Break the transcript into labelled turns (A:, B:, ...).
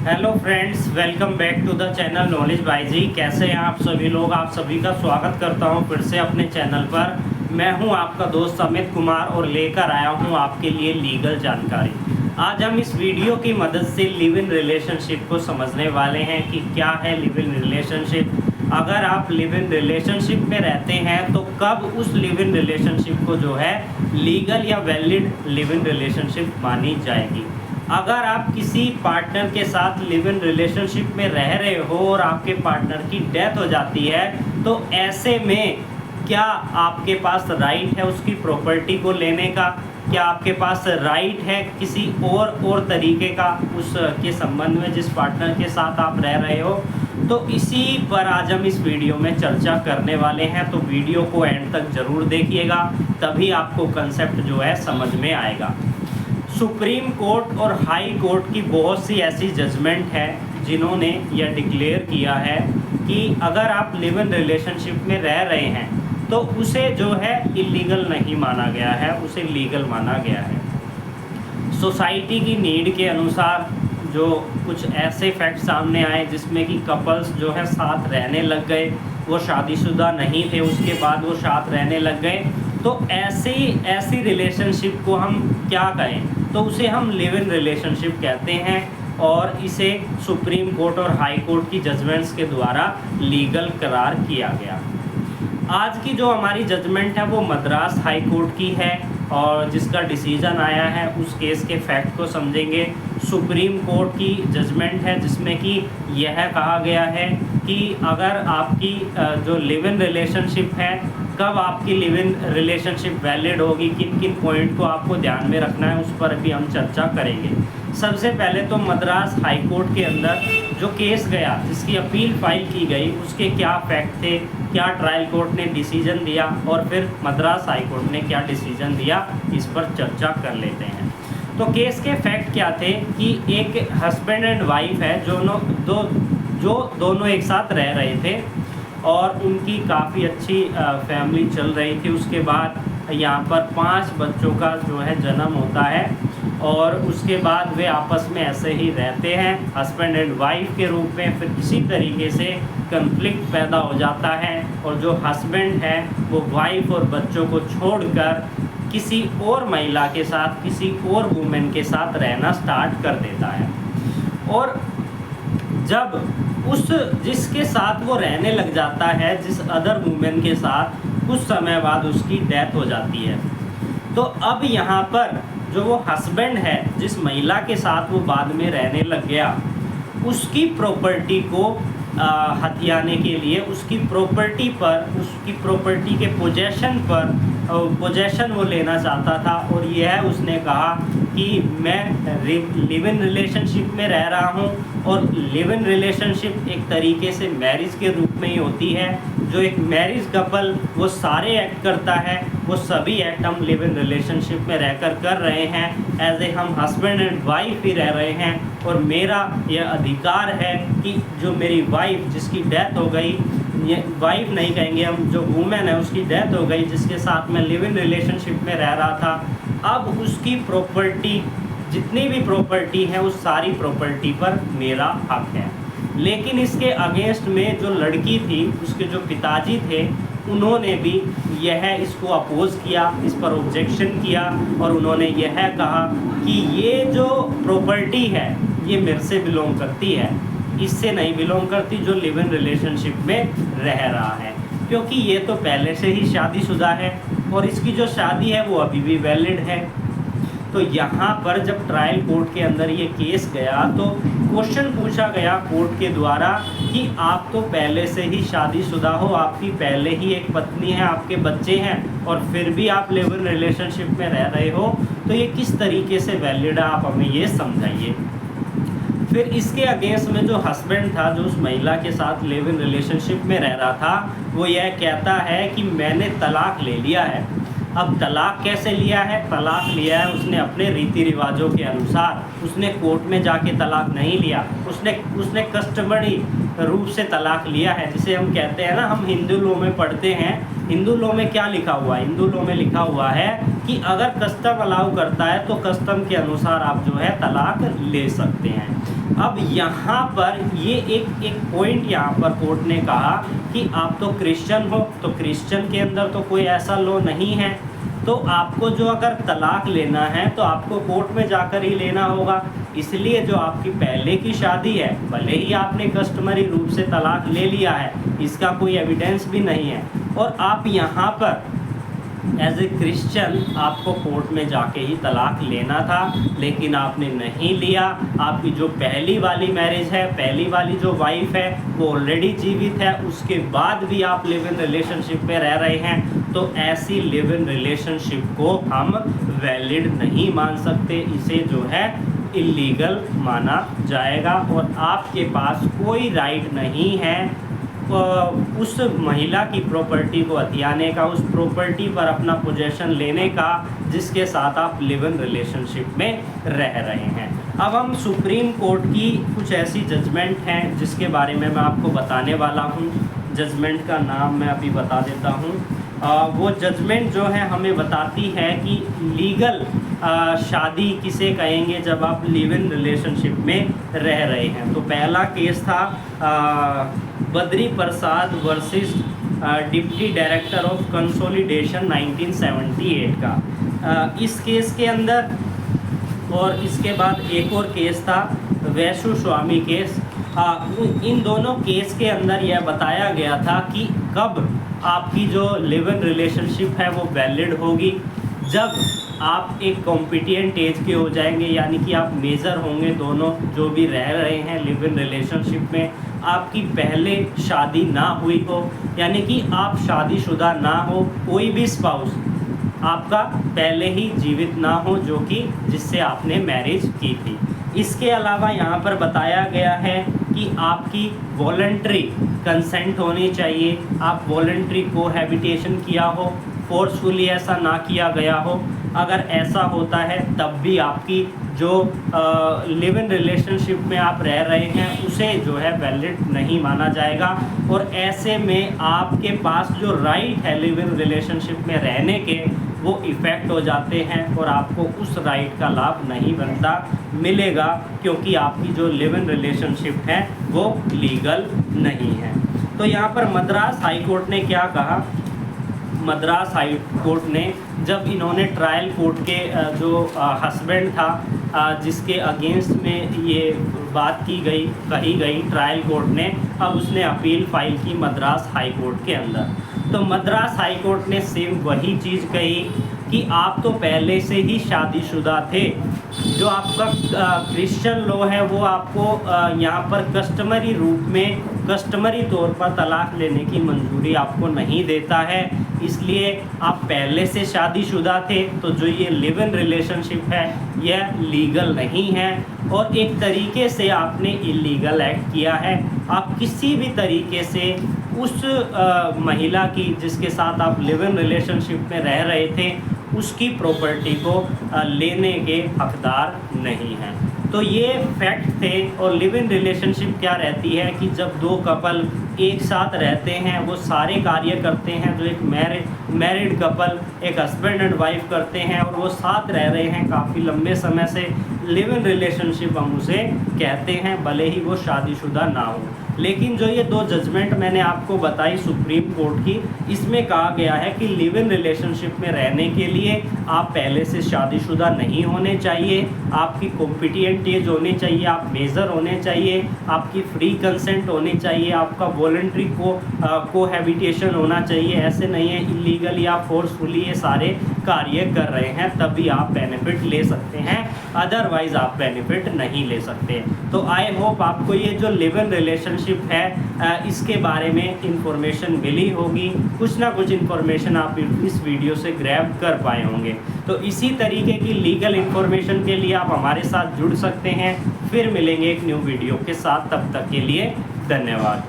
A: Hello friends, welcome back to the channel knowledge by G. कैसे हैं आप सभी लोग? आप सभी का स्वागत करता हूं फिर से अपने चैनल पर। मैं हूं आपका दोस्त अमित कुमार और लेकर आया हूं आपके लिए लीगल जानकारी। आज हम इस वीडियो की मदद से लिव इन रिलेशनशिप को समझने वाले हैं कि क्या है लिव इन रिलेशनशिप। अगर आप लिव इन रिलेशनशिप में रहते हैं तो कब उस लिव इन रिलेशनशिप को जो है लीगल या वैलिड लिव इन रिलेशनशिप मानी जाएगी। अगर आप किसी पार्टनर के साथ लिव इन रिलेशनशिप में रह रहे हो और आपके पार्टनर की डेथ हो जाती है तो ऐसे में क्या आपके पास राइट है उसकी प्रॉपर्टी को लेने का? क्या आपके पास राइट है किसी और तरीके का उसके संबंध में जिस पार्टनर के साथ आप रह रहे हो? तो इसी पर आज हम इस वीडियो में चर्चा करने वाले हैं। तो वीडियो को एंड तक ज़रूर देखिएगा, तभी आपको कंसेप्ट जो है समझ में आएगा। सुप्रीम कोर्ट और हाई कोर्ट की बहुत सी ऐसी जजमेंट है जिन्होंने यह डिक्लेयर किया है कि अगर आप लिव इन रिलेशनशिप में रह रहे हैं तो उसे जो है इलीगल नहीं माना गया है, उसे लीगल माना गया है। सोसाइटी की नीड के अनुसार जो कुछ ऐसे फैक्ट सामने आए जिसमें कि कपल्स जो है साथ रहने लग गए, वो शादीशुदा नहीं थे, उसके बाद वो साथ रहने लग गए, तो ऐसी रिलेशनशिप को हम क्या कहें? तो उसे हम लिव इन रिलेशनशिप कहते हैं और इसे सुप्रीम कोर्ट और हाई कोर्ट की जजमेंट्स के द्वारा लीगल करार किया गया। आज की जो हमारी जजमेंट है वो मद्रास हाई कोर्ट की है और जिसका डिसीजन आया है उस केस के फैक्ट को समझेंगे। सुप्रीम कोर्ट की जजमेंट है जिसमें कि यह कहा गया है कि अगर आपकी जो लिव इन रिलेशनशिप है, कब आपकी लिव इन रिलेशनशिप वैलिड होगी, किन किन पॉइंट को आपको ध्यान में रखना है, उस पर भी हम चर्चा करेंगे। सबसे पहले तो मद्रास हाई कोर्ट के अंदर जो केस गया, जिसकी अपील फाइल की गई, उसके क्या फैक्ट थे, क्या ट्रायल कोर्ट ने डिसीजन दिया और फिर मद्रास हाई कोर्ट ने क्या डिसीजन दिया, इस पर चर्चा कर लेते हैं। तो केस के फैक्ट क्या थे कि एक हस्बैंड एंड वाइफ है जो दोनों एक साथ रह रहे थे और उनकी काफ़ी अच्छी फैमिली चल रही थी। उसके बाद यहाँ पर 5 बच्चों का जो है जन्म होता है और उसके बाद वे आपस में ऐसे ही रहते हैं हस्बैंड एंड वाइफ के रूप में। फिर किसी तरीके से कन्फ्लिक्ट पैदा हो जाता है और जो हस्बैंड है वो वाइफ और बच्चों को छोड़कर किसी और महिला के साथ, किसी और वुमेन के साथ रहना स्टार्ट कर देता है। और जब जिसके साथ वो रहने लग जाता है, जिस अदर वुमेन के साथ, कुछ समय बाद उसकी डेथ हो जाती है। तो अब यहाँ पर जो वो हस्बैंड है, जिस महिला के साथ वो बाद में रहने लग गया, उसकी प्रॉपर्टी को हथियाने के लिए उसकी प्रॉपर्टी के पोजेशन वो लेना चाहता था। और यह उसने कहा कि मैं लिव इन रिलेशनशिप में रह रहा हूँ और लिव इन रिलेशनशिप एक तरीके से मैरिज के रूप में ही होती है। जो एक मैरिज कपल वो सारे एक्ट करता है, वो सभी एक्ट हम लिव इन रिलेशनशिप में रहकर कर रहे हैं। एज ए हम हस्बैंड एंड वाइफ ही रह रहे हैं और मेरा यह अधिकार है कि जो मेरी वाइफ जिसकी डेथ हो गई, ये वाइफ नहीं कहेंगे हम, जो वुमेन है उसकी डेथ हो गई जिसके साथ मैं लिव इन रिलेशनशिप में रह रहा था, अब उसकी प्रॉपर्टी, जितनी भी प्रॉपर्टी है उस सारी प्रॉपर्टी पर मेरा हक है। लेकिन इसके अगेंस्ट में जो लड़की थी, उसके जो पिताजी थे, उन्होंने भी इसको अपोज किया, इस पर ऑब्जेक्शन किया और उन्होंने यह कहा कि ये जो प्रॉपर्टी है ये मेरे से बिलोंग करती है, इससे नहीं बिलोंग करती जो लिव इन रिलेशनशिप में रह रहा है, क्योंकि ये तो पहले से ही शादीशुदा है और इसकी जो शादी है वो अभी भी वैलिड है। तो यहाँ पर जब ट्रायल कोर्ट के अंदर ये केस गया तो क्वेश्चन पूछा गया कोर्ट के द्वारा कि आप तो पहले से ही शादीशुदा हो, आपकी पहले ही एक पत्नी है, आपके बच्चे हैं और फिर भी आप लिव इन रिलेशनशिप में रह रहे हो, तो ये किस तरीके से वैलिड है, आप हमें ये समझाइए। फिर इसके अगेंस्ट में जो हस्बैंड था, जो उस महिला के साथ लिव इन रिलेशनशिप में रह रहा था, वो यह कहता है कि मैंने तलाक ले लिया है। अब तलाक कैसे लिया है? तलाक लिया है उसने अपने रीति रिवाजों के अनुसार, उसने कोर्ट में जाके तलाक नहीं लिया, उसने कस्टमरी रूप से तलाक लिया है, जिसे हम कहते हैं ना, हम हिंदू लॉ में पढ़ते हैं। हिंदू लॉ में क्या लिखा हुआ है? हिंदू लॉ में लिखा हुआ है कि अगर कस्टम अलाउ करता है तो कस्टम के अनुसार आप जो है तलाक ले सकते हैं। अब यहाँ पर ये एक पॉइंट यहाँ पर कोर्ट ने कहा कि आप तो क्रिश्चियन हो, तो क्रिश्चियन के अंदर तो कोई ऐसा लॉ नहीं है, तो आपको जो अगर तलाक लेना है तो आपको कोर्ट में जाकर ही लेना होगा। इसलिए जो आपकी पहले की शादी है, भले ही आपने कस्टमरी रूप से तलाक ले लिया है, इसका कोई एविडेंस भी नहीं है, और आप यहाँ पर एज ए क्रिश्चियन आपको कोर्ट में जाके ही तलाक लेना था, लेकिन आपने नहीं लिया। आपकी जो पहली वाली मैरिज है, पहली वाली जो वाइफ है वो ऑलरेडी जीवित है, उसके बाद भी आप लिव इन रिलेशनशिप में रह रहे हैं, तो ऐसी लिव इन रिलेशनशिप को हम वैलिड नहीं मान सकते, इसे जो है इलीगल माना जाएगा और आपके पास कोई राइट नहीं है उस महिला की प्रॉपर्टी को हथियाने का, उस प्रॉपर्टी पर अपना पोजेशन लेने का जिसके साथ आप लिव इन रिलेशनशिप में रह रहे हैं। अब हम सुप्रीम कोर्ट की कुछ ऐसी जजमेंट हैं जिसके बारे में मैं आपको बताने वाला हूं। जजमेंट का नाम मैं अभी बता देता हूं। वो जजमेंट जो है हमें बताती है कि लीगल शादी किसे कहेंगे जब आप लिव इन रिलेशनशिप में रह रहे हैं। तो पहला केस था Badri Prasad versus deputy director of consolidation 1978 का। इस केस के अंदर और इसके बाद एक और केस था वैशु स्वामी केस। इन दोनों केस के अंदर यह बताया गया था कि कब आपकी जो लिव इन रिलेशनशिप है वो वैलिड होगी, जब आप एक कॉम्पिटिएंट एज के हो जाएंगे, यानी कि आप मेजर होंगे, दोनों जो भी रह रहे हैं लिव इन रिलेशनशिप में, आपकी पहले शादी ना हुई हो, यानी कि आप शादीशुदा ना हो, कोई भी स्पाउस आपका पहले ही जीवित ना हो जो कि जिससे आपने मैरिज की थी। इसके अलावा यहाँ पर बताया गया है कि आपकी वॉलंटरी कंसेंट होनी चाहिए, आप वॉलंटरी कोहैबिटेशन किया हो, फोर्सफुली ऐसा ना किया गया हो। अगर ऐसा होता है तब भी आपकी जो लिव इन रिलेशनशिप में आप रह रहे हैं उसे जो है वैलिड नहीं माना जाएगा, और ऐसे में आपके पास जो राइट है लिव इन रिलेशनशिप में रहने के वो इफ़ेक्ट हो जाते हैं और आपको उस राइट का लाभ नहीं बनता मिलेगा, क्योंकि आपकी जो लिव इन रिलेशनशिप है वो लीगल नहीं है। तो यहाँ पर मद्रास हाई कोर्ट ने क्या कहा? मद्रास हाई कोर्ट ने जब इन्होंने ट्रायल कोर्ट के जो हस्बैंड था जिसके अगेंस्ट में ये बात कही गई ट्रायल कोर्ट ने, अब उसने अपील फाइल की मद्रास हाई कोर्ट के अंदर। तो मद्रास हाई कोर्ट ने सेम वही चीज़ कही कि आप तो पहले से ही शादीशुदा थे, जो आपका क्रिश्चियन लॉ है वो आपको यहाँ पर कस्टमरी रूप में, कस्टमरी तौर पर तलाक लेने की मंजूरी आपको नहीं देता है, इसलिए आप पहले से शादीशुदा थे, तो जो ये लिव इन रिलेशनशिप है यह लीगल नहीं है और एक तरीके से आपने इलीगल एक्ट किया है। आप किसी भी तरीके से उस महिला की जिसके साथ आप लिव इन रिलेशनशिप में रह रहे थे उसकी प्रॉपर्टी को लेने के हकदार नहीं हैं। तो ये फैक्ट थे। और लिव इन रिलेशनशिप क्या रहती है कि जब दो कपल एक साथ रहते हैं वो सारे कार्य करते हैं जो एक मैरिड कपल, एक हस्बैंड एंड वाइफ करते हैं, और वो साथ रह रहे हैं काफ़ी लंबे समय से, लिव इन रिलेशनशिप हम उसे कहते हैं, भले ही वो शादीशुदा ना हो। लेकिन जो ये दो जजमेंट मैंने आपको बताई सुप्रीम कोर्ट की, इसमें कहा गया है कि लिव इन रिलेशनशिप में रहने के लिए आप पहले से शादीशुदा नहीं होने चाहिए, आपकी कॉम्पिटिएंट एज होनी चाहिए, आप मेजर होने चाहिए, आपकी फ्री कंसेंट होनी चाहिए, आपका वॉलंटरी कोहैबिटेशन होना चाहिए। ऐसे नहीं है इलीगल या फोर्सफुली ये सारे कार्य कर रहे हैं तभी आप बेनिफिट ले सकते हैं, अदरवाइज आप बेनिफिट नहीं ले सकते। तो आई होप आपको ये जो लिव इन रिलेशनशिप है इसके बारे में इंफॉर्मेशन मिली होगी, कुछ ना कुछ इंफॉर्मेशन आप इस वीडियो से ग्रैब कर पाए होंगे। तो इसी तरीके की लीगल इंफॉर्मेशन के लिए आप हमारे साथ जुड़ सकते हैं। फिर मिलेंगे एक न्यू वीडियो के साथ, तब तक के लिए धन्यवाद।